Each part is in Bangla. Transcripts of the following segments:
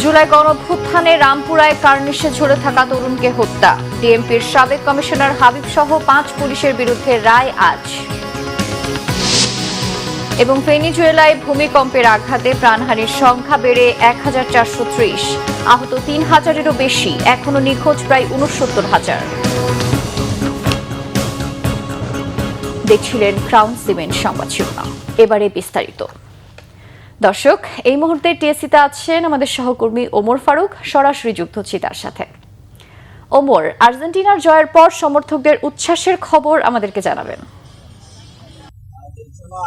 জুলাই গণঅভ্যুত্থানে রামপুরায় কার্নিশে ঝরে থাকা তরুণকে হত্যা। ডিএমপির সাবেক কমিশনার হাবিব সহ 5 পুলিশের বিরুদ্ধে রায় আজ। এবং ভেনেজুয়েলায় ভূমিকম্পের আঘাতে প্রাণহানির সংখ্যা বেড়ে 1430, আহত 3000-এরও বেশি, এখনো নিখোঁজ প্রায় 69,000। দেখছিলেন ক্রাউন সিমেন্ট সংবাদ শিরোনাম, এবারে বিস্তারিত। দর্শক, এই মুহূর্তে টিএসসিতে আছেন আমাদের সহকর্মী ওমর ফারুক, সরাসরি যুক্ত হচ্ছি তার সাথে। ওমর, আর্জেন্টিনার জয়ের পর সমর্থকদের উচ্ছ্বাসের খবর আমাদেরকে জানাবেন।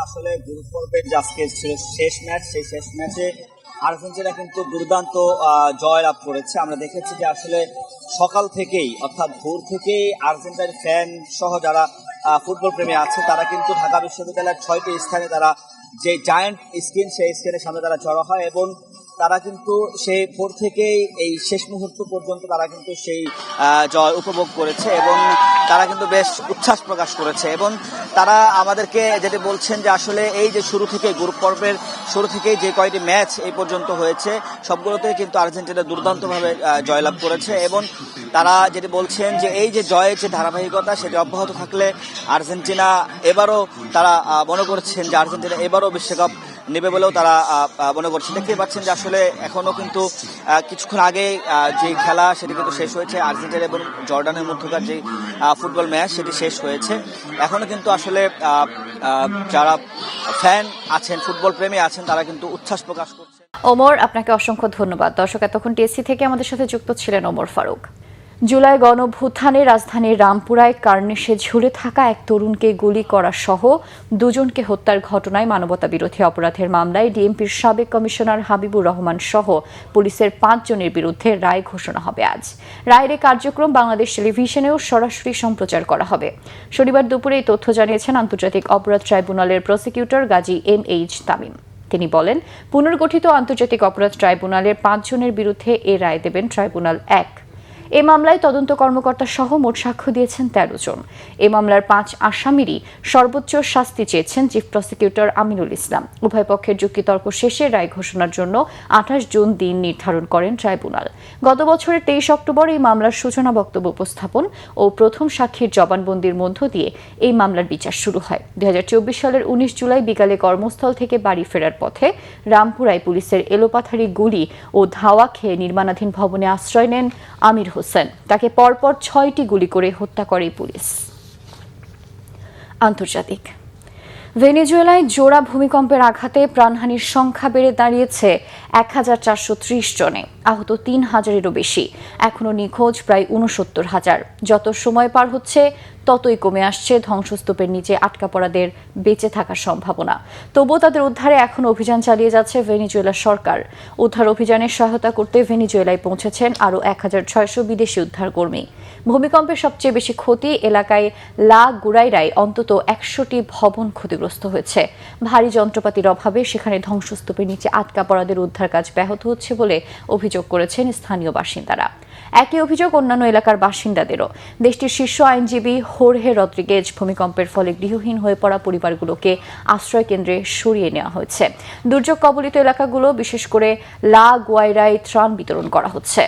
আসলে গ্রুপ পর্বের আজকে ছিল শেষ ম্যাচ, সেই শেষ ম্যাচে আর্জেন্টিনা কিন্তু দুর্দান্ত জয় লাভ করেছে। আমরা দেখেছি যে আসলে সকাল থেকেই অর্থাৎ ভোর থেকেই আর্জেন্টিনার ফ্যান সহ যারা ফুটবল প্রেমী আছে তারা কিন্তু ঢাকা বিশ্ববিদ্যালয়ের 6টি স্থানে তারা যে জায়ান্ট স্ক্রিন, সেই স্ক্রিনের সামনে তারা জড়ো হয় এবং তারা কিন্তু সেই ভোর থেকেই এই শেষ মুহূর্ত পর্যন্ত তারা কিন্তু সেই জয় উপভোগ করেছে এবং তারা কিন্তু বেশ উচ্ছ্বাস প্রকাশ করেছে। এবং তারা আমাদেরকে যেটা বলছেন যে আসলে এই যে শুরু থেকে গ্রুপ পর্বের শুরু থেকেই যে কয়টি ম্যাচ এই পর্যন্ত হয়েছে সবগুলোতেই কিন্তু আর্জেন্টিনা দুর্দান্তভাবে জয়লাভ করেছে এবং তারা যেটা বলছেন যে এই যে জয়ের যে ধারাবাহিকতা সেটি অব্যাহত থাকলে আর্জেন্টিনা এবারও তারা মনে করছেন যে আর্জেন্টিনা এবারও বিশ্বকাপ নেবে বলেও তারা মনে করছে। দেখতেই পাচ্ছেন যে আসলে এখনো কিন্তু কিছুক্ষণ আগে যে খেলা সেটি কিন্তু শেষ হয়েছে, আর্জেন্টিনা এবং জর্ডানের মধ্যকার যে ফুটবল ম্যাচ সেটি শেষ হয়েছে। এখনো কিন্তু আসলে যারা ফ্যান আছেন, ফুটবল প্রেমী আছেন, তারা কিন্তু উচ্ছ্বাস প্রকাশ করছে। ওমর, আপনাকে অসংখ্য ধন্যবাদ। দর্শক, এতক্ষণ টিএসসি থেকে আমাদের সাথে যুক্ত ছিলেন ওমর ফারুক। জুলাই গণঅভ্যুত্থানে রাজধানীর রামপুরায় কার্নিশে ঝুলে থাকা এক তরুণকে গুলি করা সহ দুজনকে হত্যার ঘটনায় মানবতা বিরোধী অপরাধের মামলায় ডিএমপির সাবেক কমিশনার হাবিবুর রহমান সহ পুলিশের 5 জনের বিরুদ্ধে রায় ঘোষণা হবে আজ। রায়ের এই কার্যক্রম বাংলাদেশ টেলিভিশনেও সরাসরি সম্প্রচার করা হবে। শনিবার দুপুরে এই তথ্য জানিয়েছেন আন্তর্জাতিক অপরাধ ট্রাইব্যুনালের প্রসিকিউটর গাজী MH তামিম। তিনি বলেন, পুনর্গঠিত আন্তর্জাতিক অপরাধ ট্রাইব্যুনালের 5 জনের বিরুদ্ধে এ রায় দেবেন ট্রাইব্যুনাল 1। এ মামলায় তদন্ত কর্মকর্তা সহ মোট সাক্ষ্য দিয়েছেন 13 জন। এ মামলার 5 আসামিরই সর্বোচ্চ শাস্তি চেয়েছেন চিফ প্রসিকিউটর আমিনুল ইসলাম। উভয় পক্ষের যুক্তিতর্ক শেষে রায় ঘোষণার জন্য 28 জুন দিন নির্ধারণ করেন ট্রাইব্যুনাল। গত বছরের 23 অক্টোবর এই মামলার সূচনা বক্তব্য উপস্থাপন ও প্রথম সাক্ষীর জবানবন্দির মধ্য দিয়ে এই মামলার বিচার শুরু হয়। 2024 সালের 19 জুলাই বিকালে কর্মস্থল থেকে বাড়ি ফেরার পথে রামপুরায় পুলিশের এলোপাথারি গুলি ও ধাওয়া খেয়ে নির্মাণাধীন ভবনে আশ্রয় নেন আমির হোসেন। তাকে পরপর 6টি গুলি করে হত্যা করে পুলিশ। আন্তর্জাতিক, ভেনেজুয়েলায় জোড়া ভূমিকম্পের আঘাতে প্রাণহানির সংখ্যা বেড়ে দাঁড়িয়েছে 1430 জনে, আহত 3000-এরও বেশি, এখনো নিখোঁজ প্রায় 69,000। যত সময় পার হচ্ছে ততই কমে আসছে ধ্বংসস্তূপের নিচে আটকা পড়াদের বেঁচে থাকার সম্ভাবনা। তবুও তাদের উদ্ধারে এখন অভিযান চালিয়ে যাচ্ছে ভেনেজুয়েলা সরকার। উদ্ধার অভিযানে সহায়তা করতে ভেনেজুয়েলায় পৌঁছেছেন আরও 1600 বিদেশি উদ্ধারকর্মী। ভূমিকম্পের সবচেয়ে বেশি ক্ষতি এলাকায় লা গুরাইরায় অন্তত 100টি ভবন ক্ষতিগ্রস্ত হয়েছে। ভারী যন্ত্রপাতির অভাবে সেখানে ধ্বংসস্তূপের নিচে আটকা পড়াদের উদ্ধার কাজ ব্যাহত হচ্ছে বলে অভিযোগ করেছেন স্থানীয় বাসিন্দারা। একই অভিযোগ অন্যান্য এলাকার বাসিন্দাদেরও। দেশটির শীর্ষ আইনজীবী হোর্হে রদ্রিগেজ বলের ফলে গৃহহীন হয়ে পড়া পরিবারগুলোকে আশ্রয় কেন্দ্রে সরিয়ে নেওয়া হয়েছে। দুর্যোগ কবলিত এলাকাগুলো, বিশেষ করে লা গুয়াইরায় ত্রাণ বিতরণ করা হচ্ছে।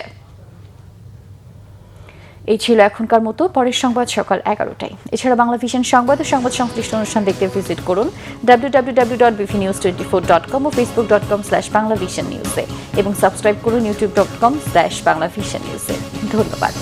এই ছিল এখনকার মতো। পরের সংবাদ সকাল 11টায়। এছাড়া বাংলা ভিশন সংবাদ ও সংবাদ সংশ্লিষ্ট অনুষ্ঠান দেখতে ভিজিট করুন www.bvnews24.com ও facebook.com/banglavisionnews এবং সাবস্ক্রাইব করুন youtube.com/banglavisionnews। ধন্যবাদ।